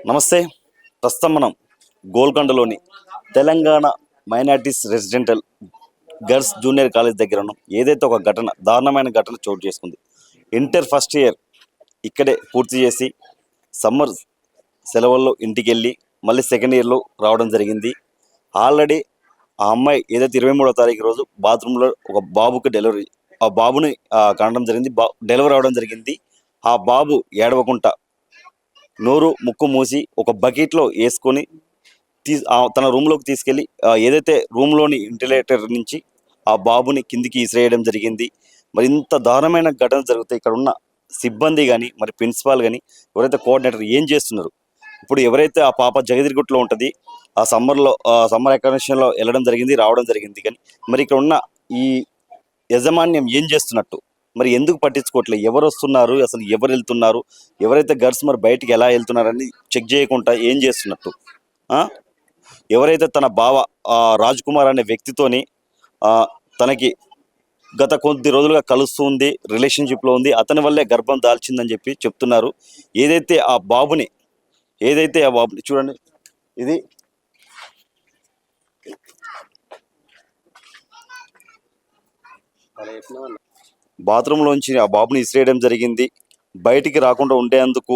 నమస్తే. ప్రస్తుతం మనం గోల్కొండలోని Telangana minorities residential girls junior college దగ్గర ఉన్నాం. ఏదైతే ఒక ఘటన, దారుణమైన ఘటన చోటు చేసుకుంది. ఇంటర్ ఫస్ట్ ఇయర్ ఇక్కడే పూర్తి చేసి సమ్మర్ సెలవుల్లో ఇంటికి వెళ్ళి మళ్ళీ సెకండ్ ఇయర్లో రావడం జరిగింది. ఆల్రెడీ ఆ అమ్మాయి ఏదైతే 23వ తారీఖు రోజు బాత్రూంలో ఒక బాబుకి డెలివరీ, ఆ బాబుని కనడం జరిగింది. డెలివరీ అవడం జరిగింది. ఆ బాబు ఏడవకుండా నోరు ముక్కు మూసి ఒక బకెట్లో వేసుకొని తన రూమ్లోకి తీసుకెళ్ళి ఏదైతే రూమ్లోని వెంటిలేటర్ నుంచి ఆ బాబుని కిందికి ఇసిరేయడం జరిగింది. మరి ఇంత దారుణమైన ఘటన జరిగితే ఇక్కడ ఉన్న సిబ్బంది కానీ, మరి ప్రిన్సిపాల్ కానీ, ఎవరైతే కోఆర్డినేటర్ ఏం చేస్తున్నారు? ఇప్పుడు ఎవరైతే ఆ పాప జగదిరిగుట్లో ఉంటుంది, ఆ సమ్మర్ ఎకాడమిషన్లో వెళ్ళడం జరిగింది, రావడం జరిగింది. కానీ మరి ఇక్కడ ఉన్న ఈ యాజమాన్యం ఏం చేస్తున్నట్టు, మరి ఎందుకు పట్టించుకోవట్లేదు? ఎవరు వస్తున్నారు, అసలు ఎవరు వెళ్తున్నారు, ఎవరైతే గర్ల్స్ మరి బయటికి ఎలా వెళ్తున్నారని చెక్ చేయకుండా ఏం చేస్తున్నట్టు? ఎవరైతే తన బావ రాజ్ కుమార్ అనే వ్యక్తితోని తనకి గత కొద్ది రోజులుగా కలుస్తుంది, రిలేషన్షిప్లో ఉంది, అతని వల్లే గర్భం దాల్చిందని చెప్పి చెప్తున్నారు. ఏదైతే ఆ బాబుని చూడండి, ఇది బాత్రూంలోంచి ఆ బాబుని ఇసిరేయడం జరిగింది. బయటికి రాకుండా ఉండేందుకు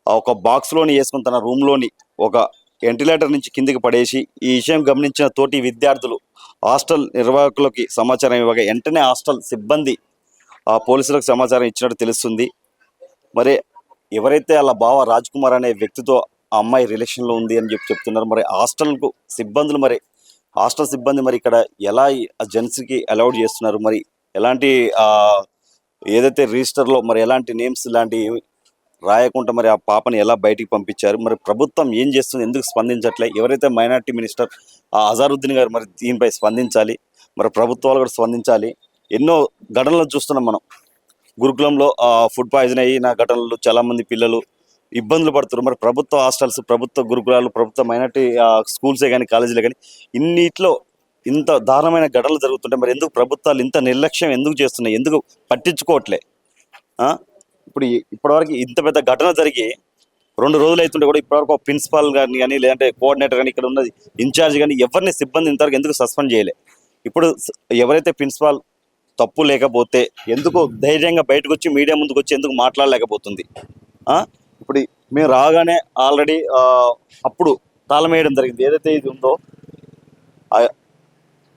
ఒక బాక్స్లోని వేసుకుని తన రూమ్లోని ఒక వెంటిలేటర్ నుంచి కిందికి పడేసి, ఈ విషయం గమనించిన తోటి విద్యార్థులు హాస్టల్ నిర్వాహకులకి సమాచారం ఇవ్వగా వెంటనే హాస్టల్ సిబ్బంది పోలీసులకు సమాచారం ఇచ్చినట్టు తెలుస్తుంది. మరి ఎవరైతే వాళ్ళ బావ రాజ్ కుమార్ అనే వ్యక్తితో ఆ అమ్మాయి రిలేషన్లో ఉంది అని చెప్తున్నారు. మరి హాస్టల్ సిబ్బంది మరి ఇక్కడ ఎలా జెంట్స్కి అలౌడ్ చేస్తున్నారు? మరి ఎలాంటి ఏదైతే రిజిస్టర్లో మరి ఎలాంటి నేమ్స్ లాంటివి రాయకుండా మరి ఆ పాపని ఎలా బయటికి పంపించారు? మరి ప్రభుత్వం ఏం చేస్తుంది? ఎందుకు స్పందించట్లే? ఎవరైతే మైనార్టీ మినిస్టర్ అజారుద్దీన్ గారు మరి దీనిపై స్పందించాలి. మరి ప్రభుత్వాలు కూడా స్పందించాలి. ఎన్నో ఘటనలు చూస్తున్నాం మనం. గురుకులంలో ఫుడ్ పాయిజన్ అయిన ఘటనలు, చాలామంది పిల్లలు ఇబ్బందులు పడుతున్నారు. మరి ప్రభుత్వ హాస్టల్స్, ప్రభుత్వ గురుకులాలు, ప్రభుత్వ మైనార్టీ స్కూల్సే కానీ, కాలేజీలే కానీ ఇన్నిట్లో ఇంత దారుణమైన ఘటనలు జరుగుతుంటే మరి ఎందుకు ప్రభుత్వాలు ఇంత నిర్లక్ష్యం ఎందుకు చేస్తున్నాయి? ఎందుకు పట్టించుకోవట్లే? ఇప్పటివరకు ఇంత పెద్ద ఘటన జరిగి 2 రోజులు అవుతుంటే కూడా ఇప్పటివరకు ప్రిన్సిపాల్ కానీ లేదంటే కోఆర్డినేటర్ కానీ, ఇక్కడ ఉన్నది ఇన్ఛార్జ్ కానీ ఎవరిని సిబ్బంది ఇంతవరకు ఎందుకు సస్పెండ్ చేయలే? ఇప్పుడు ఎవరైతే ప్రిన్సిపాల్ తప్పు లేకపోతే ఎందుకు ధైర్యంగా బయటకు వచ్చి మీడియా ముందుకు వచ్చి ఎందుకు మాట్లాడలేకపోతుంది? ఇప్పుడు మేము రాగానే ఆల్రెడీ అప్పుడు తాళం వేయడం జరిగింది. ఏదైతే ఇది ఉందో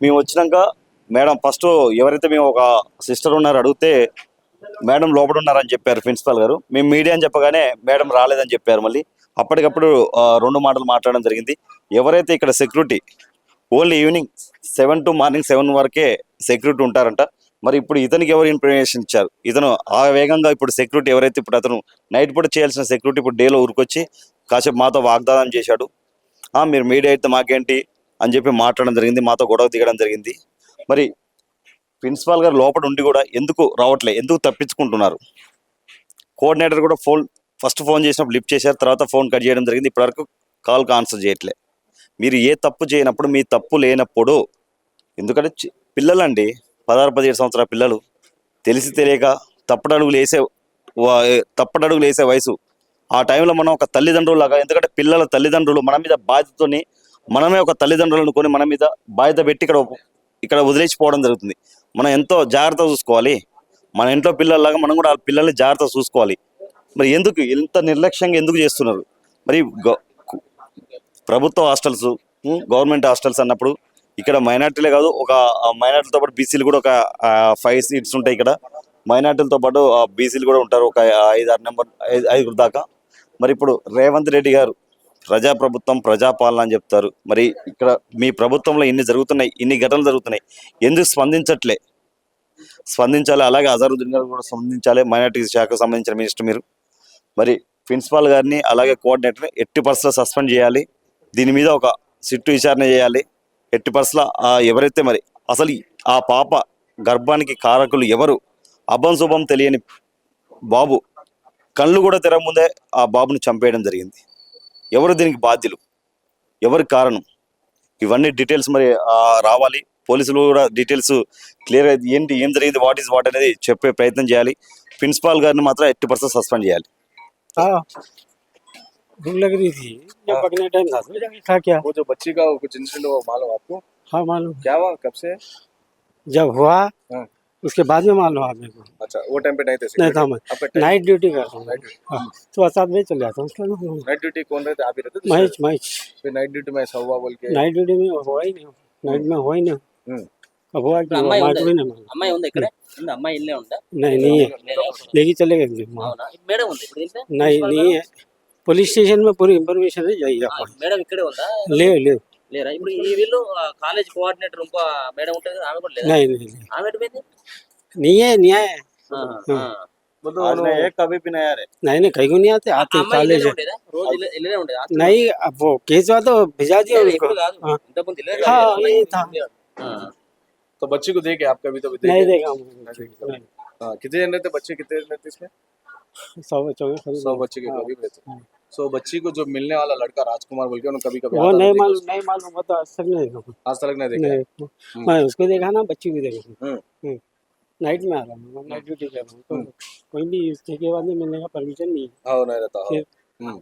మేము వచ్చినాక మేడం ఫస్ట్ ఎవరైతే మేము ఒక సిస్టర్ ఉన్నారు అడిగితే మేడం లోపల ఉన్నారని చెప్పారు ప్రిన్సిపాల్ గారు. మేము మీడియా అని చెప్పగానే మేడం రాలేదని చెప్పారు. మళ్ళీ అప్పటికప్పుడు 2 మాటలు మాట్లాడడం జరిగింది. ఎవరైతే ఇక్కడ security only evening 7 to morning 7 వరకే సెక్యూరిటీ ఉంటారంట. మరి ఇప్పుడు ఇతనికి ఎవరు ఇన్ఫర్మేషన్ ఇచ్చారు? ఇతను ఆ వేగంగా ఇప్పుడు సెక్యూరిటీ ఎవరైతే ఇప్పుడు అతను నైట్ పూట చేయాల్సిన సెక్యూరిటీ ఇప్పుడు డేలో ఊరికొచ్చి కాసేపు మాతో వాగ్దానం చేశాడు. మీరు మీడియా అయితే మాకేంటి అని చెప్పి మాట్లాడడం జరిగింది, మాతో గొడవ దిగడం జరిగింది. మరి ప్రిన్సిపాల్ గారు లోపల ఉండి కూడా ఎందుకు రావట్లే? ఎందుకు తప్పించుకుంటున్నారు? కోఆర్డినేటర్ కూడా ఫస్ట్ ఫోన్ చేసినప్పుడు లిఫ్ట్ చేశారు, తర్వాత ఫోన్ కట్ చేయడం జరిగింది. ఇప్పటివరకు కాల్కి ఆన్సర్ చేయట్లే. మీరు ఏ తప్పు చేయనప్పుడు, మీ తప్పు లేనప్పుడు, ఎందుకంటే పిల్లలండి 16-17 సంవత్సరాల పిల్లలు తెలిసి తెలియక తప్పటడుగులు వేసే వయసు. ఆ టైంలో మనం ఒక తల్లిదండ్రులాగా, ఎందుకంటే పిల్లల తల్లిదండ్రులు మన మీద బాధ్యతని, మనమే ఒక తల్లిదండ్రులు అనుకొని మన మీద బాధ్యత పెట్టి ఇక్కడ వదిలేసిపోవడం జరుగుతుంది. మనం ఎంతో జాగ్రత్తగా చూసుకోవాలి. మన ఇంట్లో పిల్లల్లాగా మనం కూడా ఆ పిల్లల్ని జాగ్రత్తగా చూసుకోవాలి. మరి ఎందుకు ఇంత నిర్లక్ష్యంగా ఎందుకు చేస్తున్నారు? మరి ప్రభుత్వ హాస్టల్స్, గవర్నమెంట్ హాస్టల్స్ అన్నప్పుడు ఇక్కడ మైనార్టీలే కాదు, ఒక మైనార్టీలతో పాటు బీసీలు కూడా ఒక 5 సీట్స్ ఉంటాయి. ఇక్కడ మైనార్టీలతో పాటు బీసీలు కూడా ఉంటారు, ఒక 5 దాకా. మరి ఇప్పుడు రేవంత్ రెడ్డి గారు ప్రజాప్రభుత్వం, ప్రజాపాలన అని చెప్తారు. మరి ఇక్కడ మీ ప్రభుత్వంలో ఇన్ని ఘటనలు జరుగుతున్నాయి, ఎందుకు స్పందించాలి? అలాగే అజారుద్దీన్ గారు కూడా స్పందించాలి. మైనార్టీ శాఖకు సంబంధించిన మినిస్టర్ మీరు. మరి ప్రిన్సిపాల్ గారిని అలాగే కోఆర్డినేటర్ని ఎట్టి పరిస్థితుల్లో సస్పెండ్ చేయాలి. దీని మీద ఒక సిట్టు విచారణ చేయాలి. ఎట్టి పరిస్థితుల్లో ఎవరైతే మరి అసలు ఆ పాప గర్భానికి కారకులు ఎవరు? అభం శుభం తెలియని బాబు కళ్ళు కూడా తెరముందే ఆ బాబుని చంపేయడం జరిగింది. ఎవరు దీనికి బాధ్యులు? ఎవరి కారణం? ఇవన్నీ డీటెయిల్స్ మరి రావాలి. పోలీసులు కూడా డీటెయిల్స్ క్లియర్గా ఏం జరిగింది, వాట్ అనేది చెప్పే ప్రయత్నం చేయాలి. ప్రిన్సిపాల్ గారిని మాత్రం ఎట్టి పరిస్థితుల్లో సస్పెండ్ చేయాలి. भूख लग रही थी जब हाँ। पकने टाइम था तो जाके खा क्या। वो जो बच्ची का कुछ इंसिडेंट हुआ मालूम आपको? हाँ मालूम, क्या हुआ, कब से? जब हुआ हाँ। उसके बाद में मालूम हुआ मेरे को। अच्छा, वो टाइम पे नहीं थे नहीं था, security? मैं आपका टाइम नाइट ड्यूटी कर रहा हूँ। Night duty. हाँ, तो 7 बजे चले जाता हूँ उसके बाद। नाइट ड्यूटी कौन रहते? आप ही रहते थे? मैच मैच फिर नाइट ड्यूटी में ऐसा हुआ बोल के? नाइट ड्यूटी में हुआ ही नहीं, नाइट में हुआ ही नहीं। हम्म। अब हुआ कि అమ్మాయి मार ఉంది भी नहीं मालूम। అమ్మాయి ఉంది ఇక్కడ ఉంది అమ్మాయి ఇల్లే ఉందా नहीं नहीं है, लेके चले गए वहाँ। అవునా మేడం ఉంది ఇప్పుడు దీంట్లో नहीं नहीं है, पुलिस स्टेशन में पूरी इन्फॉर्मेशन है, जाइए आप। మేడం ఇక్కడే ఉందా ले ले లేరా ఇప్పుడు ఈ వీళ్ళు కాలేజ్ కోఆర్డినేటర్ ఇంకో మేడం ఉంటుంది కదా, ఆమె కూడా లేదా नहीं नहीं नहीं, ఆమె ఎటు పోయింది नहीं है नहीं है। ఆహా, ఆ. मतलब आज मैं एक कभी भी नहीं आ रहे। नहीं नहीं, कहीं को नहीं आते, ఆ आते అమ్మాయి कॉलेज ఇల్లే है। ఉండేదా రోజు ఇల్లే ఉండేదా नहीं, अब वो केस हुआ तो भिजा दिया उनको। ఇప్పుడు కాదు हाँ। ఇంతకుముందు ఇల్లే हाँ, ये था। तो बच्ची को देखे आप कभी? तो भी नहीं देखे? देखा नहीं। हाँ, कितने जन रहते बच्चे? कितने जन रहते इसमें? 100 बच्चों के करीब। 100 बच्चे के हाँ। करीब रहते। हाँ। सो बच्ची को जो मिलने वाला लड़का राजकुमार बोल के उन्होंने कभी कभी वो नहीं मालूम, नहीं मालूम, वो तो आज तक नहीं देखा। आज तक नहीं देखा? नहीं, मैं उसको देखा ना, बच्ची को देखा। हम्म। नाइट में आ रहा हूँ, मैं नाइट ड्यूटी कर रहा हूँ, तो कोई भी इसके के बाद में मिलने का परमिशन नहीं है। हाँ, नहीं रहता। हाँ।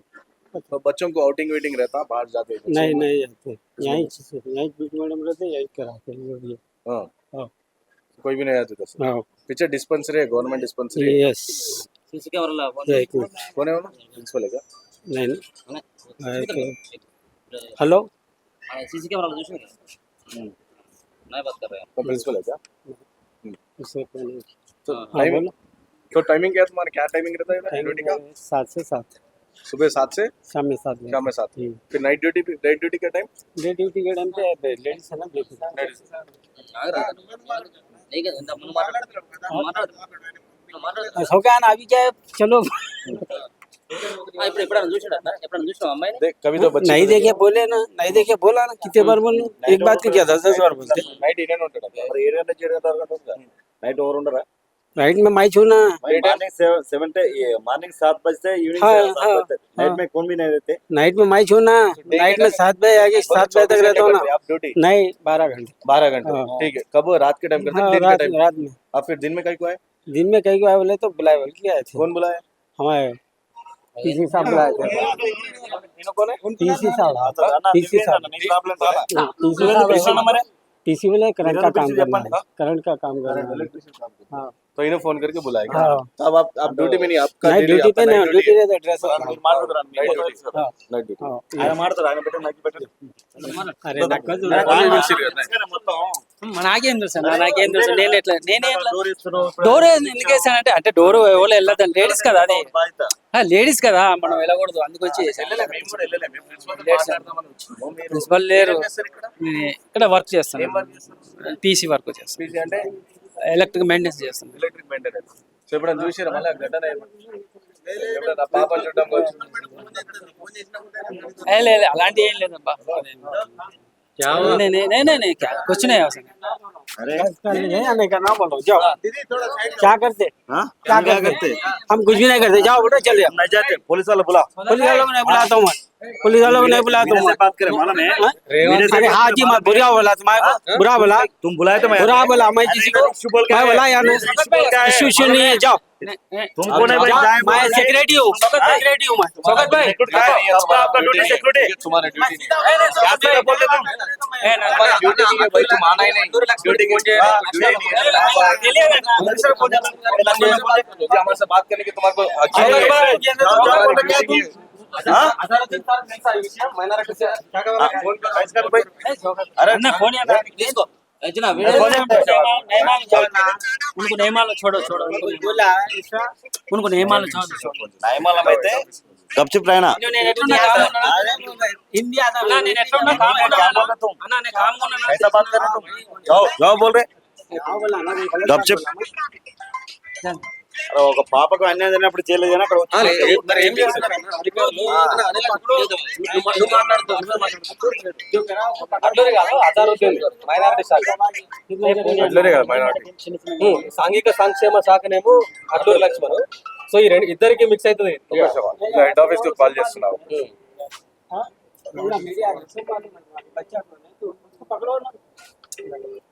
फिर तो बच्चों को आउटिंग वेटिंग रहता, बाहर जाते हैं बच्चे? नहीं नहीं जाते, यहीं पीटी मैडम रहते, यहीं कराते हैं जो भी है। हाँ। हाँ। कोई भी नहीं आते तो हाँ, पीछे डिस्पेंसरी है, गवर्नमेंट डिस्पेंसरी। यस। సీసీ కెమెరాలో एक मिनट, कौन है वो? प्रिंसिपल है क्या? नहीं नहीं, हेलो, సీసీ కెమెరాలో చూసి मैं बात कर रहे हैं तो प्रिंसिपल है क्या? उससे पहले तो हाँ टाइमिंग, बोलो। तो टाइमिंग क्या है तुम्हारा? क्या टाइमिंग रहता है ड्यूटी का? 7 से 7, सुबह 7 से शाम में 7 शाम में 7। फिर नाइट ड्यूटी का टाइम? डे ड्यूटी के टाइम पे लेडीज है ना, ड्यूटी। नहीं क्या इंత ముందు మాట్లాడు हो गया ना, अभी क्या है, चलो। ఇప్పుడు ఎప్పుడైనా చూసాడా ఎప్పుడైనా చూసావా అమ్మాయిని देख कभी तो बच्चे नहीं देखे बोले ना, नहीं देखे बोला ना, कितने बार बोलूं, एक बात की क्या 10 बार बोलते। నైట్ ఇనే ఉంటాడు మరి ఏరియా నుంచి ఏరియా దాకా నైట్ ఓవర్ ఉండరా? राइट में माई छू ना। मॉर्निंग 7 बजते इवनिंग हाँ, 7 हाँ, बजते नाइट में कौन भी नहीं रहते। नाइट में माई छू ना, नाइट में 7 बजे आगे 7 बजे तक रहता हूँ ना। आप ड्यूटी नहीं, 12 घंटे। 12 घंटे हाँ। ठीक है। कब रात के टाइम करते हाँ, हैं? दिन के रात टाइम? रात में। आप फिर दिन में कहीं को आए? दिन में कहीं को आए बोले तो बुलाए बोल के आए थे, कौन बुलाया? हमारे पीसी साहब बुलाए थे। कौन है? पीसी साहब, पीसी साहब, पीसी बोले करंट का काम करना है, करंट का काम करना है। हाँ, तो इन्हें फोन करके बुलाएगा। हाँ। तब आप ड्यूटी में नहीं, आपका नहीं ड्यूटी पे नहीं, ड्यूटी रहता ड्रेस। Night duty. अरे నాకు నాకేం తెలుసు అన్న, నాకేం తెలుసు, నేను ఎట్లా డోర్ ఎందుకు వేసానంటే, అంటే డోర్ ఎవరు వెళ్ళదండి, లేడీస్ కదా, అది లేడీస్ కదా, మనం వెళ్ళకూడదు, అందుకొచ్చి ప్రిన్సిపల్ లేరు, నేను ఇక్కడ వర్క్ చేస్తాను, పీసీ వర్క్ చేస్తాను, పీసీ అంటే ఎలక్ట్రిక్ మెయింటెనెన్స్ చేస్తాను. Electric maintenance. సో ఎప్పుడైనా చూసారా మళ్ళీ ఘటన ఎప్పుడైనా పాప చూడడం లేదు అలాంటి ఏం లేదబ్బా, कुछ नहीं है उसमें। नहीं करना, बोलो जाओ, क्या करते, क्या करते, हम कुछ भी नहीं करते, जाओ बेटा चले जाओ। नहीं जाते, पुलिस वाला बुला। पुलिस वालों को नहीं बुलाता हूँ मैं, पुलिस वालों को नहीं बुलाता हूँ मैं। बात करें मालूम है? अरे हाँ जी, मैं बुरा बोला तुम्हारे को, बुरा बोला, तुम बुलाए तो मैं बुरा बोला, मैं किसी को मैं बोला यार, इशू नहीं है, जाओ। तुमको नहीं भाई, मैं सेक्रेटरी हूँ, सेक्रेटरी हूँ मैं, स्वागत भाई। आपका ड्यूटी सिक्योरिटी, तुम्हारा ड्यूटी नहीं क्या सीधा बोलते तुम? तुम्हारा ड्यूटी नहीं है भाई, तुम आना ही नहीं ड्यूटी के मुझे हमारे से बात करने की तुम्हारे को हक ही नहीं है। अरे उनको నియమాలు छोड़ो उनको నియమాలు छोड़ो నయమాలం అయితే గప్చిప్ రాయనా हिंदी आता है, ऐसा बात कर रहे तुम? जाओ जाओ बोल रहे గప్చిప్. అరే ఒక పాపకు అన్యాయం జరిగినప్పుడు చేయలేదు కానీ అక్కడ వచ్చి అట్లనే కదా మైనారిటీ. సాంఘిక సంక్షేమ శాఖనేమో అడ్లూరు లక్ష్మణ్. సో ఈ రెండు ఇద్దరికి మిక్స్ అవుతుంది. హెడ్ ఆఫీస్ కు కాల్ చేస్తున్నావు.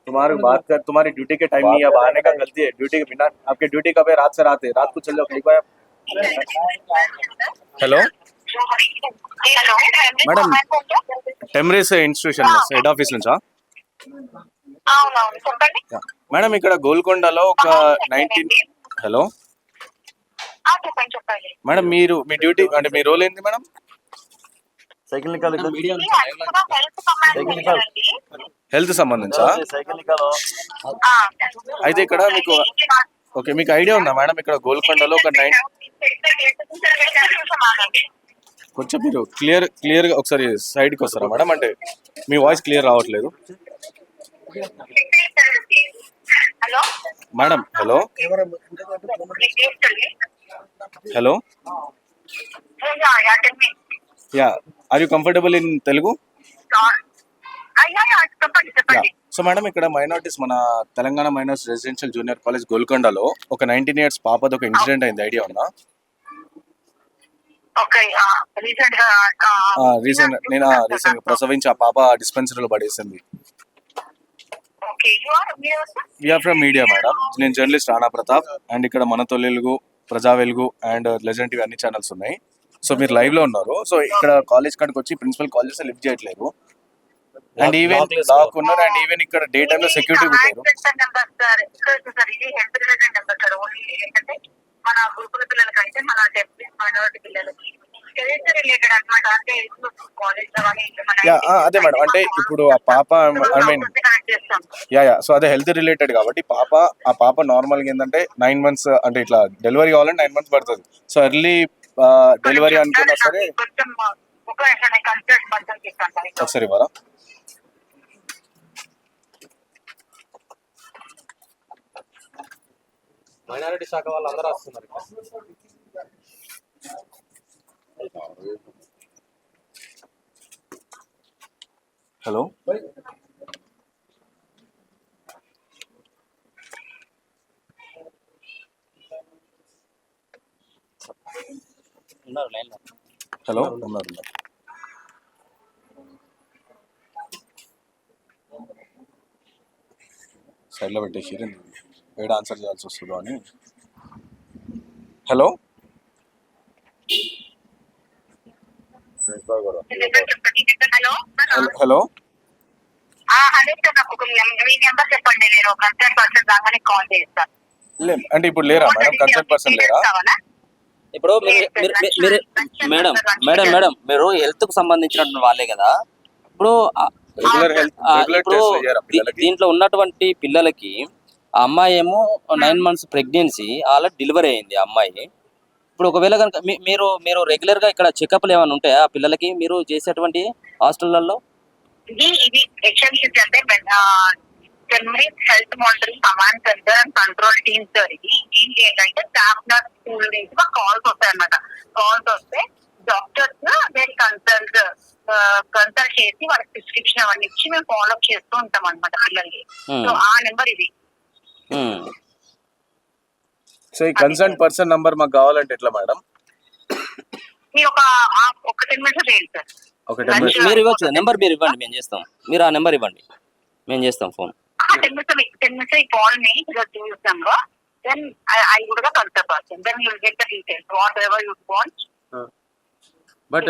तुम्हारी बात कर, तुम्हारी ड्यूटी के टाइम नहीं है, बहाने का गलती है। ड्यूटी के बिना आपके ड्यूटी कब है? रात से रात है, रात को चल जाओ कहीं पर। Hello madam TMREIS institution head office నుంచా? అవునవును చెప్పండి. మేడం ఇక్కడ గోల్కొండలో ఒక 19 హలో చెప్పండి చెప్పండి. మేడం మీరు మీ డ్యూటీ అంటే మీ రోల్ ఏంటి మేడం? సైకిల్ నికాల్ ఇద్దరు. హెల్త్ సంబంధించా? అయితే ఇక్కడ మీకు ఓకే మీకు ఐడియా ఉందా మేడం ఇక్కడ గోల్కొండలో ఒక కొంచెం మీరు క్లియర్గా ఒకసారి సైడ్కి వస్తారా మేడం? అంటే మీ వాయిస్ క్లియర్ రావట్లేదు hello madam. Hello hello yeah, are you comfortable in Telugu? చెప్పండి చెప్పండి. సో మేడం ఇక్కడ మైనారిటీస్ మన Telangana minorities residential junior college గోల్కొండలో ఒక 19 years పాపది ఒక ఇన్సిడెంట్ అయింది, ఐడియా ఉందా? ఓకే రీసెంట్ ప్రసవించి ఆ పాప డిస్పెన్సరీలో పడేసింది. We are from media madam. నేను జర్నలిస్ట్ రాణా ప్రతాప్ అండ్ ఇక్కడ మన తొలెలుగు, Praja Velugu and legend TV అన్ని ఛానల్స్ ఉన్నాయి. సో మీరు లైవ్ లో ఉన్నారు. సో ఇక్కడ కాలేజ్ కాడికి వచ్చి ప్రిన్సిపల్ కాల్ చేస్తే లిఫ్ట్ చేయట్లేదు అండ్ ఈవెన్ లాక్ ఉన్నారు అండ్ ఈవెన్ ఇక్కడ డే టైమ్ లో సెక్యూరిటీ పెట్టారు. మన గురుకుల పిల్లలకి అయితే మన మైనారిటీ పిల్లలకి రిలేటెడ్ అనమాట. అంటే అదే మేడం, అంటే ఇప్పుడు ఆ పాప ఐ మీన్ సో అదే హెల్త్ రిలేటెడ్ కాబట్టి ఆ పాప నార్మల్ గా ఏంటంటే 9 months అంటే ఇట్లా డెలివరీ కావాలంటే 9 months పడుతుంది. సో ఎర్లీ డెలివరీ అనుకున్నా సరే ఒకసారి ఇవ్వరా? మైనారిటీ శాఖ వాళ్ళు అందరూ వస్తున్నారు. హలో ఉన్నారు లైన్ లో. హలో ఉన్నారు. సైడ్లో పెట్టేసి వేడ ఆన్సర్ చేయాల్సి వస్తుందో అని. Hello hello hello hello sir, నాకు మీ నెంబర్ చెప్పండి, నేను కన్సర్న్ పర్సన్ రాగానే కాల్ చేస్తాను. అంటే ఇప్పుడు లేరా మేడం? కన్సర్న్ పర్సన్ లేరా? ఇప్పుడు మేడం మీరు హెల్త్ కు సంబంధించినటువంటి వాళ్ళే కదా. ఇప్పుడు దీంట్లో ఉన్నటువంటి పిల్లలకి ఆ అమ్మాయి ఏమో 9 months ప్రెగ్నెన్సీ, ఆల్రెడీ డెలివరీ అయింది ఆ అమ్మాయి. ఇప్పుడు ఒకవేళ కనుక మీరు రెగ్యులర్ గా ఇక్కడ చెకప్లు ఏమైనా ఉంటాయా ఆ పిల్లలకి మీరు చేసేటువంటి హాస్టళ్లలో? ఇది హెచ్ఎంసీ అంటే health monitoring command centre and control teams. ఇది ఏంటంటే స్టాఫ్ నర్స్ స్కూల్ నుంచి మాకు కాల్స్ వస్తాయి అన్నమాట. కాల్స్ వస్తే డాక్టర్స్ నేను కన్సల్ట్ చేసి వాళ్ళకి ప్రిస్క్రిప్షన్ అవన్నీ ఇచ్చి మేము ఫాలో అప్ చేస్తూ ఉంటాం అనమాట పిల్లలకి. సో ఆ నెంబర్ ఇది. సో ఈ కన్సర్న్ పర్సన్ నంబర్ మాకు కావాలంటే ఎట్లా మేడం? మీరు ఒక 10 minutes చేయండి సార్. మీరు ఇవ్వచ్చు నెంబర్, మీరు ఇవ్వండి, మేము చేస్తాం. మీరు ఆ నెంబర్ ఇవ్వండి, మేము చేస్తాం phone. 10 minutes call me to this number, then I would have contact person, then you will get the details whatever you want. But